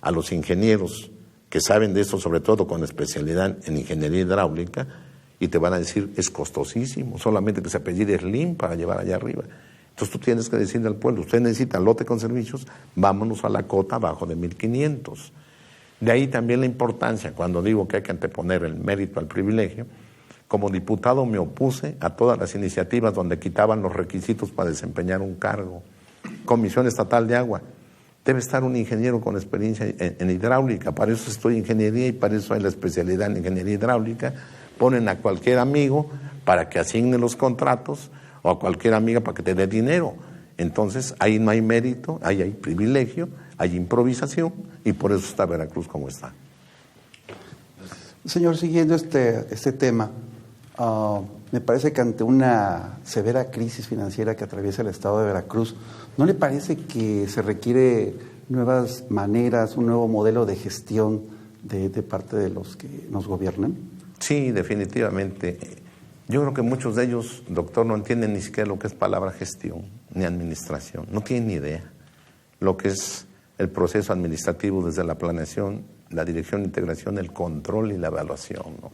a los ingenieros que saben de esto, sobre todo con especialidad en ingeniería hidráulica, y te van a decir, es costosísimo, solamente que se apellide Slim para llevar allá arriba. Entonces tú tienes que decirle al pueblo, usted necesita lote con servicios, vámonos a la cota abajo de 1500. De ahí también la importancia, cuando digo que hay que anteponer el mérito al privilegio. Como diputado me opuse a todas las iniciativas donde quitaban los requisitos para desempeñar un cargo. Comisión Estatal de Agua. Debe estar un ingeniero con experiencia en hidráulica. Para eso estoy en ingeniería y para eso hay la especialidad en ingeniería hidráulica. Ponen a cualquier amigo para que asigne los contratos o a cualquier amiga para que te dé dinero. Entonces ahí no hay mérito, ahí hay privilegio, hay improvisación y por eso está Veracruz como está. Señor, siguiendo este tema, me parece que ante una severa crisis financiera que atraviesa el estado de Veracruz, ¿no le parece que se requiere nuevas maneras, un nuevo modelo de gestión de parte de los que nos gobiernan? Sí, definitivamente. Yo creo que muchos de ellos, doctor, no entienden ni siquiera lo que es palabra gestión ni administración. No tienen ni idea lo que es el proceso administrativo desde la planeación, la dirección de integración, el control y la evaluación, ¿no?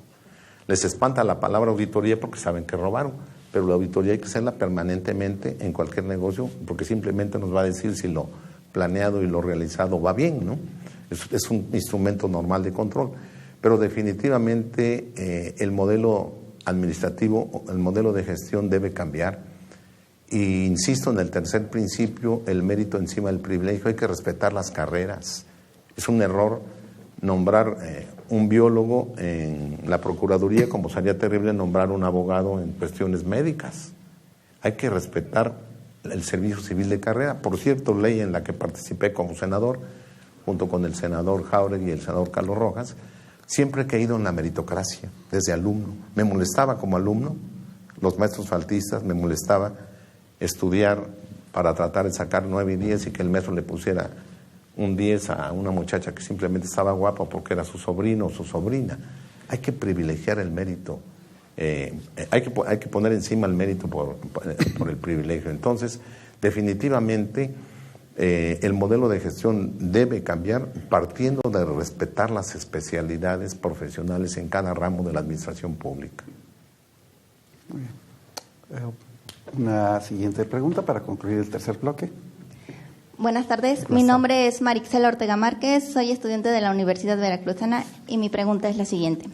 Les espanta la palabra auditoría porque saben que robaron, pero la auditoría hay que hacerla permanentemente en cualquier negocio porque simplemente nos va a decir si lo planeado y lo realizado va bien, ¿no? Es un instrumento normal de control, pero definitivamente el modelo administrativo, el modelo de gestión debe cambiar. Y insisto en el tercer principio, el mérito encima del privilegio. Hay que respetar las carreras. Es un error nombrar un biólogo en la Procuraduría como sería terrible nombrar un abogado en cuestiones médicas. Hay que respetar el servicio civil de carrera. Por cierto, ley en la que participé como senador, junto con el senador Jáuregui y el senador Carlos Rojas, siempre he creído en la meritocracia, desde alumno. Me molestaba como alumno, los maestros faltistas, me molestaba estudiar para tratar de sacar 9 y 10 y que el maestro le pusiera un 10 a una muchacha que simplemente estaba guapa porque era su sobrino o su sobrina. Hay que privilegiar el mérito, hay que poner encima el mérito por el privilegio. Entonces, definitivamente, el modelo de gestión debe cambiar partiendo de respetar las especialidades profesionales en cada ramo de la administración pública. Muy bien. Una siguiente pregunta para concluir el tercer bloque. Buenas tardes, mi nombre es Marixela Ortega Márquez, soy estudiante de la Universidad Veracruzana y mi pregunta es la siguiente.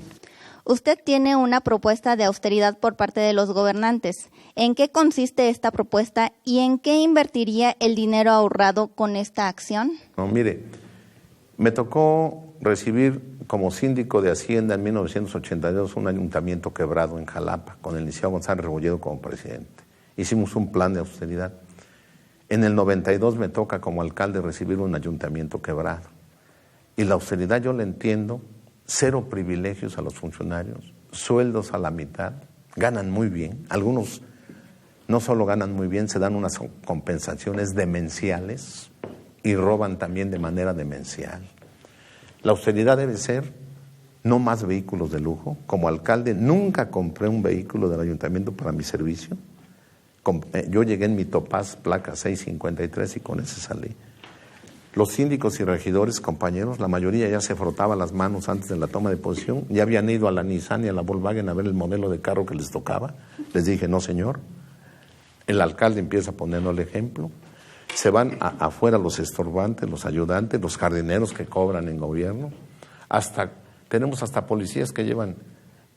Usted tiene una propuesta de austeridad por parte de los gobernantes. ¿En qué consiste esta propuesta y en qué invertiría el dinero ahorrado con esta acción? No, mire, me tocó recibir como síndico de Hacienda en 1982 un ayuntamiento quebrado en Jalapa, con el licenciado González Rebolledo como presidente. Hicimos un plan de austeridad. En el 92 me toca como alcalde recibir un ayuntamiento quebrado. Y la austeridad yo la entiendo, 0 privilegios a los funcionarios, sueldos a la mitad, ganan muy bien. Algunos no solo ganan muy bien, se dan unas compensaciones demenciales y roban también de manera demencial. La austeridad debe ser no más vehículos de lujo. Como alcalde nunca compré un vehículo del ayuntamiento para mi servicio. Yo llegué en mi Topaz, placa 653 y con ese salí. Los síndicos y regidores, compañeros, la mayoría ya se frotaba las manos antes de la toma de posición, ya habían ido a la Nissan y a la Volkswagen a ver el modelo de carro que les tocaba. Les dije, no señor. El alcalde empieza poniendo el ejemplo. Se van afuera los estorbantes, los ayudantes, los jardineros que cobran en gobierno. Tenemos hasta policías que llevan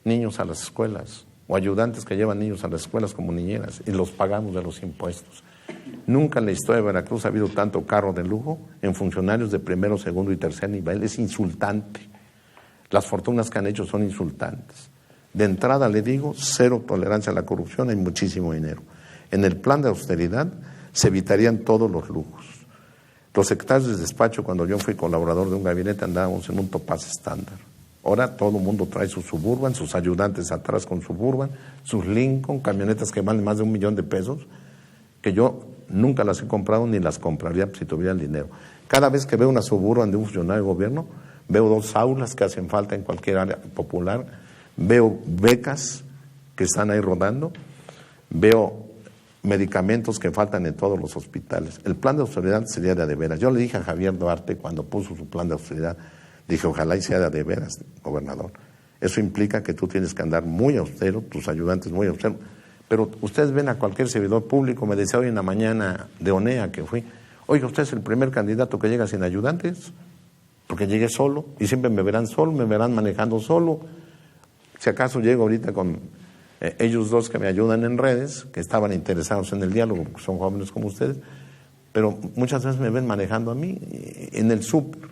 niños a las escuelas o ayudantes que llevan niños a las escuelas como niñeras y los pagamos de los impuestos. Nunca en la historia de Veracruz ha habido tanto carro de lujo en funcionarios de primero, segundo y tercer nivel. Es insultante. Las fortunas que han hecho son insultantes. De entrada le digo, 0 tolerancia a la corrupción, hay muchísimo dinero. En el plan de austeridad se evitarían todos los lujos. Los secretarios de despacho, cuando yo fui colaborador de un gabinete, andábamos en un Topaz estándar. Ahora todo el mundo trae su Suburban, sus ayudantes atrás con Suburban, sus Lincoln, camionetas que valen más de $1 millón, que yo nunca las he comprado ni las compraría si tuviera el dinero. Cada vez que veo una Suburban de un funcionario de gobierno, veo 2 aulas que hacen falta en cualquier área popular, veo becas que están ahí rodando, veo medicamentos que faltan en todos los hospitales. El plan de austeridad sería de veras. Yo le dije a Javier Duarte cuando puso su plan de austeridad, dije, ojalá y sea de veras, gobernador. Eso implica que tú tienes que andar muy austero, tus ayudantes muy austeros. Pero ustedes ven a cualquier servidor público, me decía hoy en la mañana de ONEA que fui, oiga, usted es el primer candidato que llega sin ayudantes, porque llegué solo, y siempre me verán solo, me verán manejando solo. Si acaso llego ahorita con ellos 2 que me ayudan en redes, que estaban interesados en el diálogo, porque son jóvenes como ustedes, pero muchas veces me ven manejando a mí, en el súper,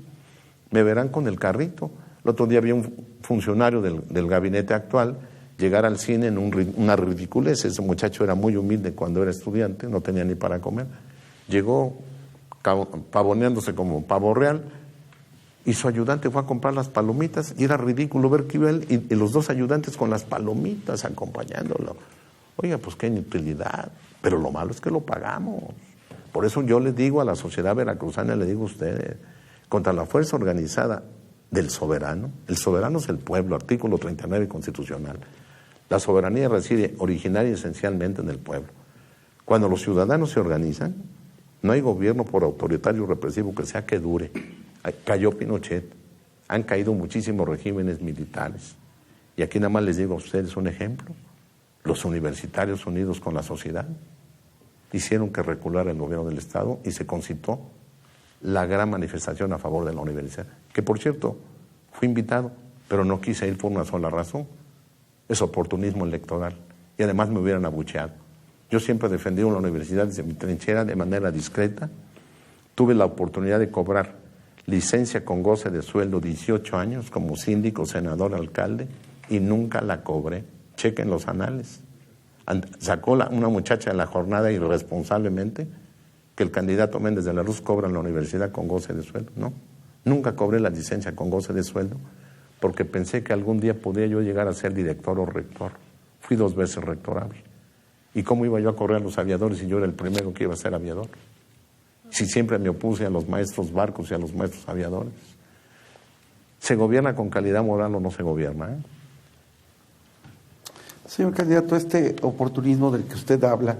me verán con el carrito. El otro día vi un funcionario del gabinete actual llegar al cine en una ridiculez. Ese muchacho era muy humilde cuando era estudiante, no tenía ni para comer. Llegó pavoneándose como pavo real y su ayudante fue a comprar las palomitas y era ridículo ver que iba él y los 2 ayudantes con las palomitas acompañándolo. Oiga, pues qué inutilidad, pero lo malo es que lo pagamos. Por eso yo les digo a la sociedad veracruzana, le digo a ustedes, contra la fuerza organizada del soberano, el soberano es el pueblo, artículo 39 constitucional. La soberanía reside originaria y esencialmente en el pueblo. Cuando los ciudadanos se organizan, no hay gobierno por autoritario o represivo que sea que dure. Cayó Pinochet, han caído muchísimos regímenes militares. Y aquí nada más les digo a ustedes un ejemplo. Los universitarios unidos con la sociedad hicieron que reculara el gobierno del Estado y se concitó la gran manifestación a favor de la universidad. Que por cierto, fui invitado, pero no quise ir por una sola razón. Es oportunismo electoral. Y además me hubieran abucheado. Yo siempre he defendido la universidad desde mi trinchera de manera discreta. Tuve la oportunidad de cobrar licencia con goce de sueldo 18 años como síndico, senador, alcalde, y nunca la cobré. Chequen los anales. Sacó una muchacha de la jornada irresponsablemente que el candidato Méndez de la Ruz cobra en la universidad con goce de sueldo. No, nunca cobré la licencia con goce de sueldo porque pensé que algún día podía yo llegar a ser director o rector. Fui 2 veces rectorable. ¿Y cómo iba yo a correr a los aviadores si yo era el primero que iba a ser aviador? Si siempre me opuse a los maestros barcos y a los maestros aviadores. ¿Se gobierna con calidad moral o no se gobierna? Señor candidato, este oportunismo del que usted habla,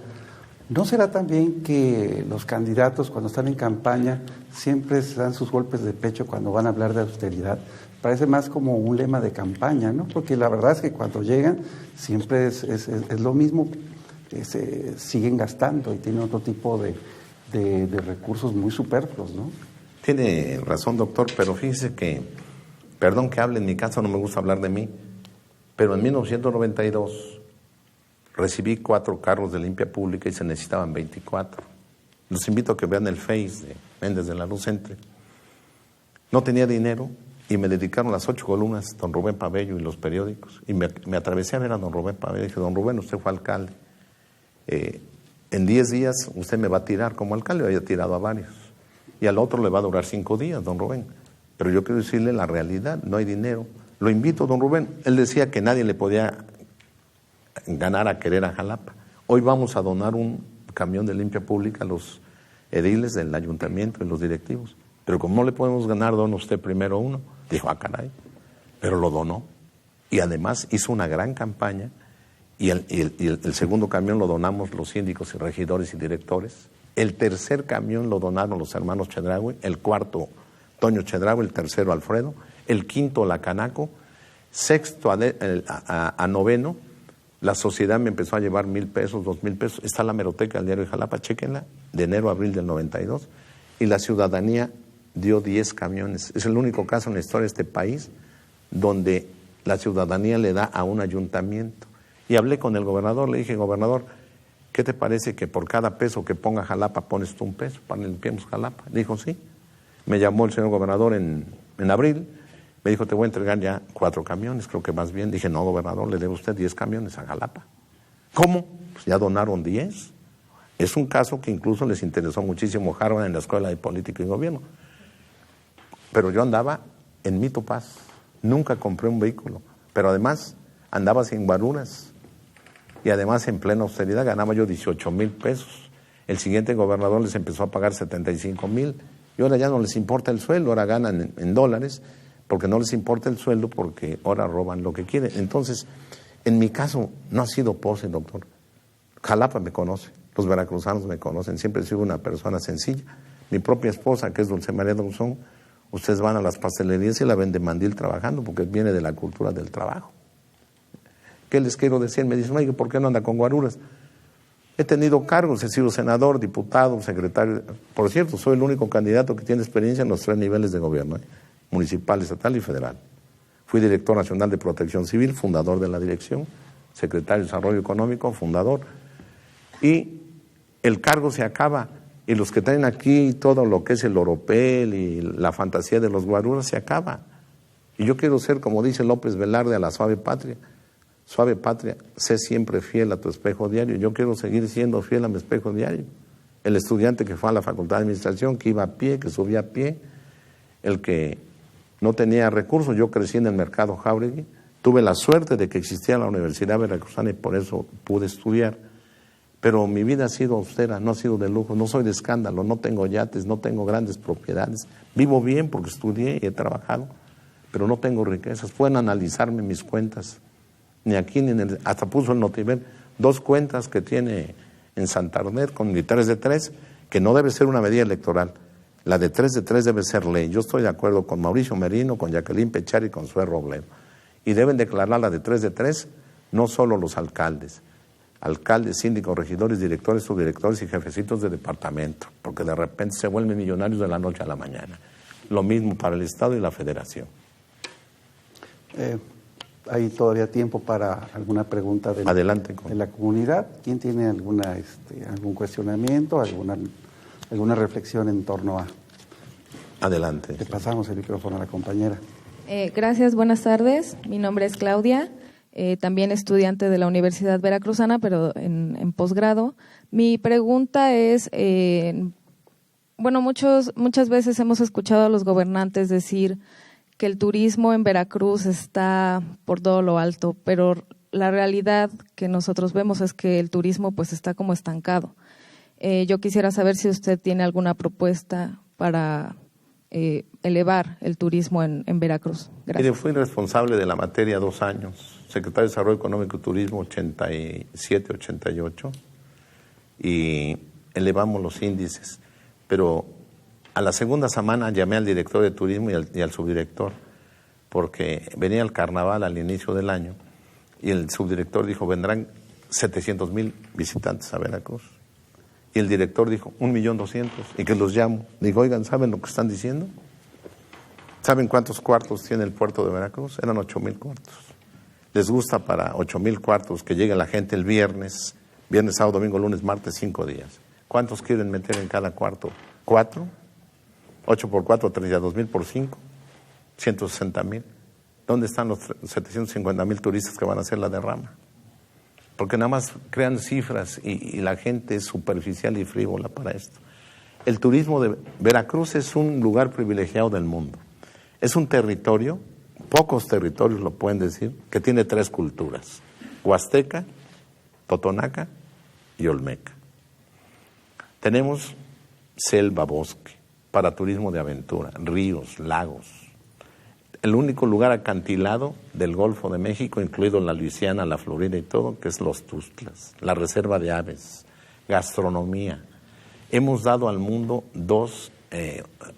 ¿no será también que los candidatos cuando están en campaña siempre se dan sus golpes de pecho cuando van a hablar de austeridad? Parece más como un lema de campaña, ¿no? Porque la verdad es que cuando llegan siempre es lo mismo, se siguen gastando y tienen otro tipo de recursos muy superfluos, ¿no? Tiene razón, doctor, pero fíjese que, perdón que hable, en mi caso no me gusta hablar de mí, pero en 1992 recibí 4 carros de limpia pública y se necesitaban 24. Los invito a que vean el Face de Méndez de la Luz Entre. No tenía dinero y me dedicaron las 8 columnas don Rubén Pabello y los periódicos. Y me atravesé a ver a don Rubén Pabello y dije, don Rubén, usted fue alcalde. En 10 días usted me va a tirar como alcalde, había tirado a varios. Y al otro le va a durar 5 días, don Rubén. Pero yo quiero decirle la realidad, no hay dinero. Lo invito, don Rubén. Él decía que nadie le podía ganar a querer a Jalapa. Hoy vamos a donar un camión de limpia pública a los ediles del ayuntamiento y los directivos. Pero como no le podemos ganar, dona usted primero uno. Dijo, caray, pero lo donó. Y además hizo una gran campaña. Y el segundo camión lo donamos los síndicos y regidores y directores. El tercer camión lo donaron los hermanos Chedraui. El cuarto, Toño Chedraui. El tercero, Alfredo. El quinto, la Canaco. Sexto a noveno, la sociedad me empezó a llevar 1,000 pesos, 2,000 pesos. Está la hemeroteca del diario de Jalapa, chéquenla, de enero a abril del 92. Y la ciudadanía dio 10 camiones. Es el único caso en la historia de este país donde la ciudadanía le da a un ayuntamiento. Y hablé con el gobernador, le dije, gobernador, ¿qué te parece que por cada peso que ponga Jalapa pones tú un peso para limpiemos Jalapa? Dijo, sí. Me llamó el señor gobernador en abril, me dijo, te voy a entregar ya 4 camiones, creo que más bien. Dije, no, gobernador, le debe usted 10 camiones a Jalapa. ¿Cómo? Pues ya donaron 10. Es un caso que incluso les interesó muchísimo Harvard en la Escuela de Política y Gobierno. Pero yo andaba en mi Topaz, nunca compré un vehículo, pero además andaba sin guaruras y además en plena austeridad ganaba yo 18,000 pesos. El siguiente gobernador les empezó a pagar 75,000 y ahora ya no les importa el sueldo, ahora ganan en dólares porque no les importa el sueldo porque ahora roban lo que quieren. Entonces, en mi caso no ha sido pose, doctor. Jalapa me conoce, los veracruzanos me conocen, siempre he sido una persona sencilla. Mi propia esposa, que es Dulce María Dawson, ustedes van a las pastelerías y la ven de mandil trabajando porque viene de la cultura del trabajo. ¿Qué les quiero decir? Me dicen, oye, ¿por qué no anda con guaruras? He tenido cargos, he sido senador, diputado, secretario. Por cierto, soy el único candidato que tiene experiencia en los 3 niveles de gobierno, municipal, estatal y federal. Fui director nacional de Protección Civil, fundador de la dirección, secretario de Desarrollo Económico, fundador. Y el cargo se acaba. Y los que traen aquí todo lo que es el oropel y la fantasía de los guaruras se acaba. Y yo quiero ser, como dice López Velarde, a la suave patria. Suave patria, sé siempre fiel a tu espejo diario. Yo quiero seguir siendo fiel a mi espejo diario. El estudiante que fue a la Facultad de Administración, que iba a pie, que subía a pie, el que no tenía recursos. Yo crecí en el mercado Jáuregui, tuve la suerte de que existía la Universidad Veracruzana y por eso pude estudiar. Pero mi vida ha sido austera, no ha sido de lujo, no soy de escándalo, no tengo yates, no tengo grandes propiedades. Vivo bien porque estudié y he trabajado, pero no tengo riquezas. Pueden analizarme mis cuentas. Ni aquí ni en el... Hasta puso el Notivel 2 cuentas que tiene en Santander con militares de 3, que no debe ser una medida electoral. La de 3 debe ser ley. Yo estoy de acuerdo con Mauricio Merino, con Jacqueline Pechar y con Zoé Robledo. Y deben declarar la de 3 no solo los alcaldes, síndicos, regidores, directores, subdirectores y jefecitos de departamento, porque de repente se vuelven millonarios de la noche a la mañana. Lo mismo para el Estado y la Federación. Hay todavía tiempo para alguna pregunta de la comunidad. ¿Quién tiene algún cuestionamiento, alguna reflexión en torno a? Adelante. Le pasamos el micrófono a la compañera. Gracias, buenas tardes. Mi nombre es Claudia, también estudiante de la Universidad Veracruzana, pero en posgrado. Mi pregunta es, muchas veces hemos escuchado a los gobernantes decir que el turismo en Veracruz está por todo lo alto, pero la realidad que nosotros vemos es que el turismo pues está como estancado. Yo quisiera saber si usted tiene alguna propuesta para elevar el turismo en Veracruz. Gracias. Mire, fui responsable de la materia 2 años, secretario de Desarrollo Económico y Turismo 87, 88, y elevamos los índices, pero a la segunda semana llamé al director de turismo y al subdirector, porque venía el carnaval al inicio del año y el subdirector dijo, vendrán 700,000 visitantes a Veracruz. Y el director dijo, 1,200,000, y que los llamo. Digo, oigan, ¿saben lo que están diciendo? ¿Saben cuántos cuartos tiene el puerto de Veracruz? Eran 8,000 cuartos. ¿Les gusta para 8,000 cuartos que llegue la gente el viernes, sábado, domingo, lunes, martes, 5 días? ¿Cuántos quieren meter en cada cuarto? ¿4? 8 por 4, 32,000 por 5, 160,000. ¿Dónde están los 750,000 turistas que van a hacer la derrama? Porque nada más crean cifras y la gente es superficial y frívola para esto. El turismo de Veracruz es un lugar privilegiado del mundo. Es un territorio, pocos territorios lo pueden decir, que tiene 3 culturas: huasteca, totonaca y olmeca. Tenemos selva, bosque, para turismo de aventura, ríos, lagos. El único lugar acantilado del Golfo de México, incluido la Luisiana, la Florida y todo, que es Los Tuxtlas, la reserva de aves, gastronomía. Hemos dado al mundo 2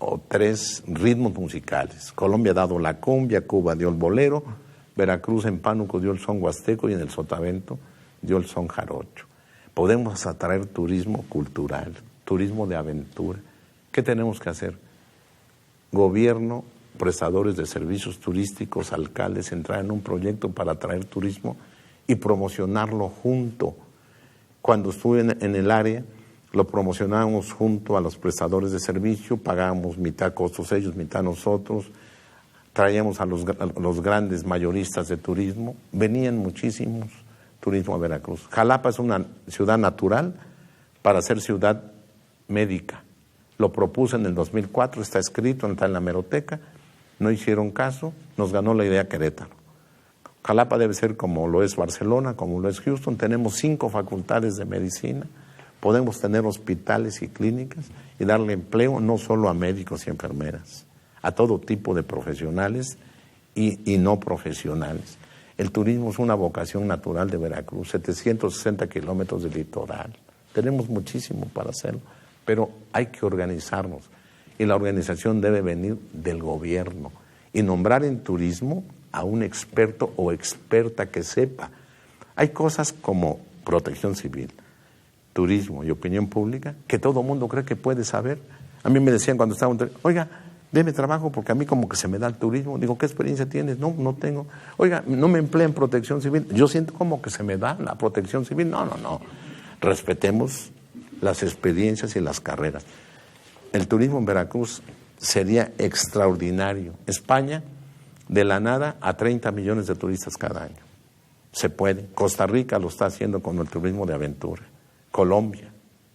o 3 ritmos musicales. Colombia ha dado la cumbia, Cuba dio el bolero, Veracruz en Pánuco dio el son huasteco y en el Sotavento dio el son jarocho. Podemos atraer turismo cultural, turismo de aventura. ¿Qué tenemos que hacer? Gobierno, prestadores de servicios turísticos, alcaldes, entrar en un proyecto para atraer turismo y promocionarlo junto. Cuando estuve en el área, lo promocionábamos junto a los prestadores de servicio, pagábamos mitad costos ellos, mitad nosotros, traíamos a los grandes mayoristas de turismo, venían muchísimos turismo a Veracruz. Jalapa es una ciudad natural para ser ciudad médica. Lo propuse en el 2004, está escrito, está en la hemeroteca, no hicieron caso, nos ganó la idea Querétaro. Jalapa debe ser como lo es Barcelona, como lo es Houston, tenemos 5 facultades de medicina, Podemos tener hospitales y clínicas y darle empleo no solo a médicos y enfermeras, a todo tipo de profesionales y no profesionales. El turismo es una vocación natural de Veracruz, 760 kilómetros de litoral. Tenemos muchísimo para hacerlo, pero hay que organizarnos. Y la organización debe venir del gobierno y nombrar en turismo a un experto o experta que sepa. Hay cosas como protección civil, turismo y opinión pública que todo mundo cree que puede saber. A mí me decían cuando estaba oiga, deme trabajo porque a mí como que se me da el turismo. Digo, ¿qué experiencia tienes? No tengo. Oiga, no me emplea en protección civil. Yo siento como que se me da la protección civil. No. Respetemos las experiencias y las carreras. El turismo en Veracruz sería extraordinario. España, de la nada a 30 millones de turistas cada año. Se puede. Costa Rica lo está haciendo con el turismo de aventura. Colombia.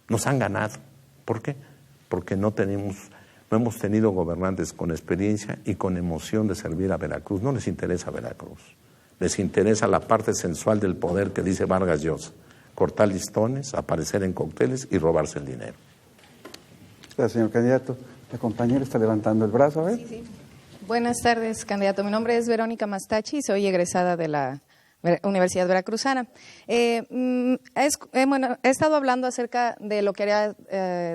Nos han ganado. ¿Por qué? Porque no hemos tenido gobernantes con experiencia y con emoción de servir a Veracruz. No les interesa Veracruz. Les interesa la parte sensual del poder que dice Vargas Llosa. Cortar listones, aparecer en cócteles y robarse el dinero. Gracias, señor candidato. La compañera está levantando el brazo, a ver. Sí. Buenas tardes, candidato. Mi nombre es Verónica Mastachi, soy egresada de la Universidad Veracruzana. He estado hablando acerca de lo que haría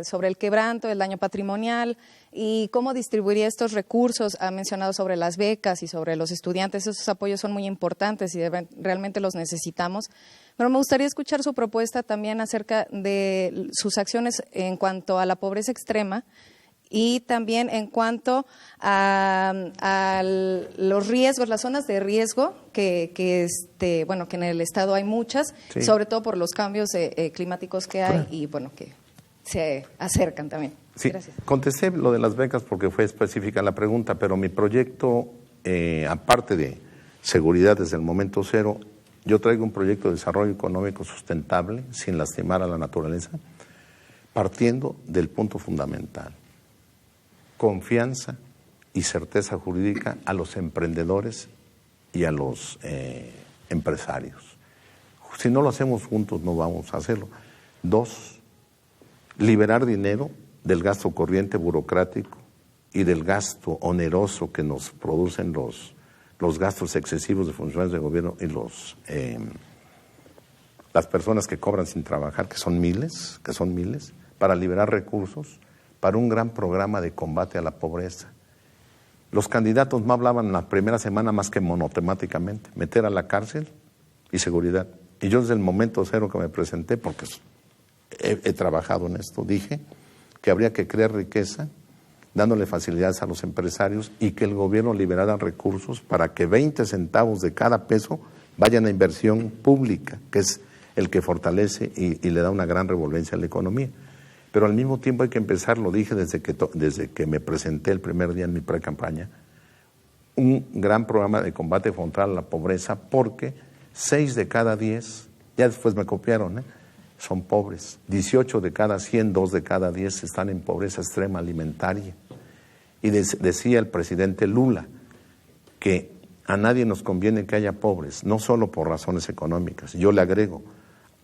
sobre el quebranto, el daño patrimonial y cómo distribuiría estos recursos. Ha mencionado sobre las becas y sobre los estudiantes. Esos apoyos son muy importantes y realmente los necesitamos. Pero me gustaría escuchar su propuesta también acerca de sus acciones en cuanto a la pobreza extrema y también en cuanto a los riesgos, las zonas de riesgo que en el estado hay muchas, sí, sobre todo por los cambios climáticos que hay, claro, y que se acercan también. Sí, gracias. Contesté lo de las becas porque fue específica la pregunta, pero mi proyecto, aparte de seguridad desde el momento cero, yo traigo un proyecto de desarrollo económico sustentable, sin lastimar a la naturaleza, partiendo del punto fundamental: confianza y certeza jurídica a los emprendedores y a los empresarios. Si no lo hacemos juntos, no vamos a hacerlo. 2, liberar dinero del gasto corriente burocrático y del gasto oneroso que nos producen los gastos excesivos de funcionarios de gobierno y las personas que cobran sin trabajar, que son miles, para liberar recursos para un gran programa de combate a la pobreza. Los candidatos no hablaban la primera semana más que monotemáticamente: meter a la cárcel y seguridad. Y yo desde el momento cero que me presenté, porque he trabajado en esto, dije que habría que crear riqueza dándole facilidades a los empresarios y que el gobierno liberara recursos para que 20 centavos de cada peso vayan a inversión pública, que es el que fortalece y le da una gran revolvencia a la economía. Pero al mismo tiempo hay que empezar, lo dije desde que me presenté el primer día en mi pre-campaña, un gran programa de combate frontal a la pobreza, porque 6 de cada 10, ya después me copiaron, son pobres. 18 de cada 100, 2 de cada 10 están en pobreza extrema alimentaria. Y decía el presidente Lula que a nadie nos conviene que haya pobres, no solo por razones económicas. Yo le agrego,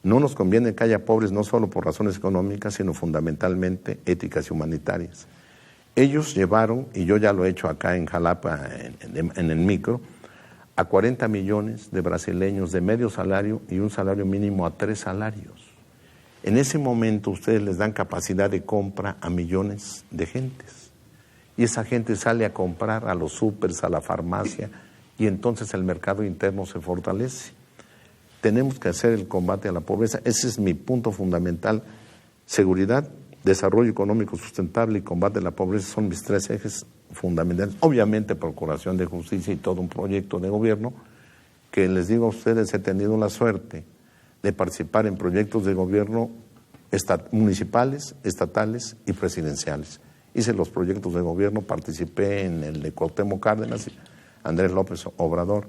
no nos conviene que haya pobres no solo por razones económicas, sino fundamentalmente éticas y humanitarias. Ellos llevaron, y yo ya lo he hecho acá en Jalapa, en el micro, a 40 millones de brasileños de medio salario y un salario mínimo a 3 salarios. En ese momento ustedes les dan capacidad de compra a millones de gentes. Y esa gente sale a comprar a los súpers, a la farmacia, y entonces el mercado interno se fortalece. Tenemos que hacer el combate a la pobreza. Ese es mi punto fundamental. Seguridad, desarrollo económico sustentable y combate a la pobreza son mis 3 ejes fundamentales. Obviamente, procuración de justicia y todo un proyecto de gobierno que, les digo a ustedes, he tenido la suerte de participar en proyectos de gobierno municipales, estatales y presidenciales. Hice los proyectos de gobierno, participé en el de Cuauhtémoc Cárdenas, Andrés López Obrador,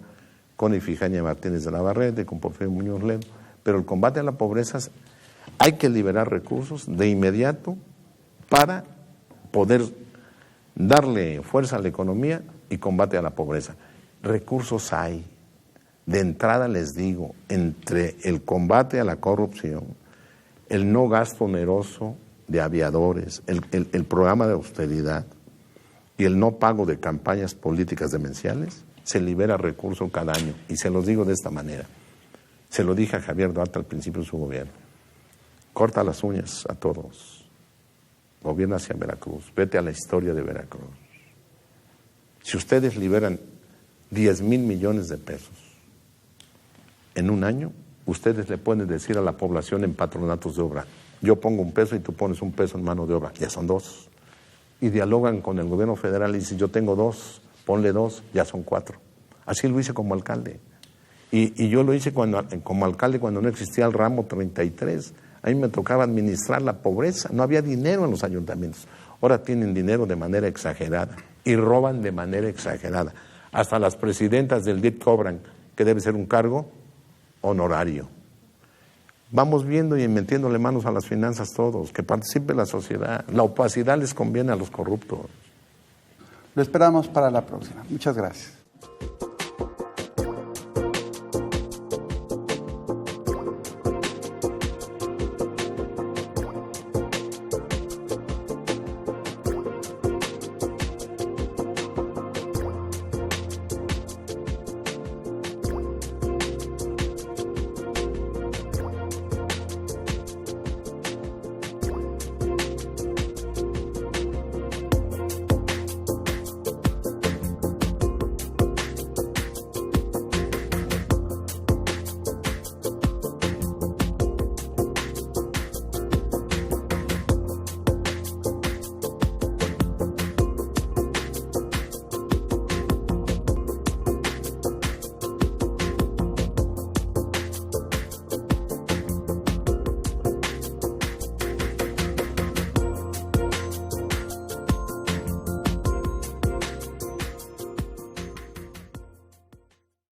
con Ifigenia Martínez de Navarrete, con Porfirio Muñoz Ledo. Pero el combate a la pobreza, hay que liberar recursos de inmediato para poder darle fuerza a la economía y combate a la pobreza. Recursos hay. De entrada les digo, entre el combate a la corrupción, el no gasto oneroso de aviadores, el programa de austeridad y el no pago de campañas políticas demenciales, se libera recursos cada año. Y se los digo de esta manera. Se lo dije a Javier Duarte al principio de su gobierno. Corta las uñas a todos. Gobierna hacia Veracruz. Vete a la historia de Veracruz. Si ustedes liberan 10,000 millones de pesos en un año, ustedes le pueden decir a la población en patronatos de obra, yo pongo $1 y tú pones $1 en mano de obra, ya son 2. Y dialogan con el gobierno federal y dicen, yo tengo 2, ponle 2, ya son 4. Así lo hice como alcalde. Y yo lo hice como alcalde cuando no existía el ramo 33. A mí me tocaba administrar la pobreza, no había dinero en los ayuntamientos. Ahora tienen dinero de manera exagerada y roban de manera exagerada. Hasta las presidentas del DIP cobran, que debe ser un cargo honorario. Vamos viendo y metiéndole manos a las finanzas todos, que participe la sociedad. La opacidad les conviene a los corruptos. Lo esperamos para la próxima. Muchas gracias.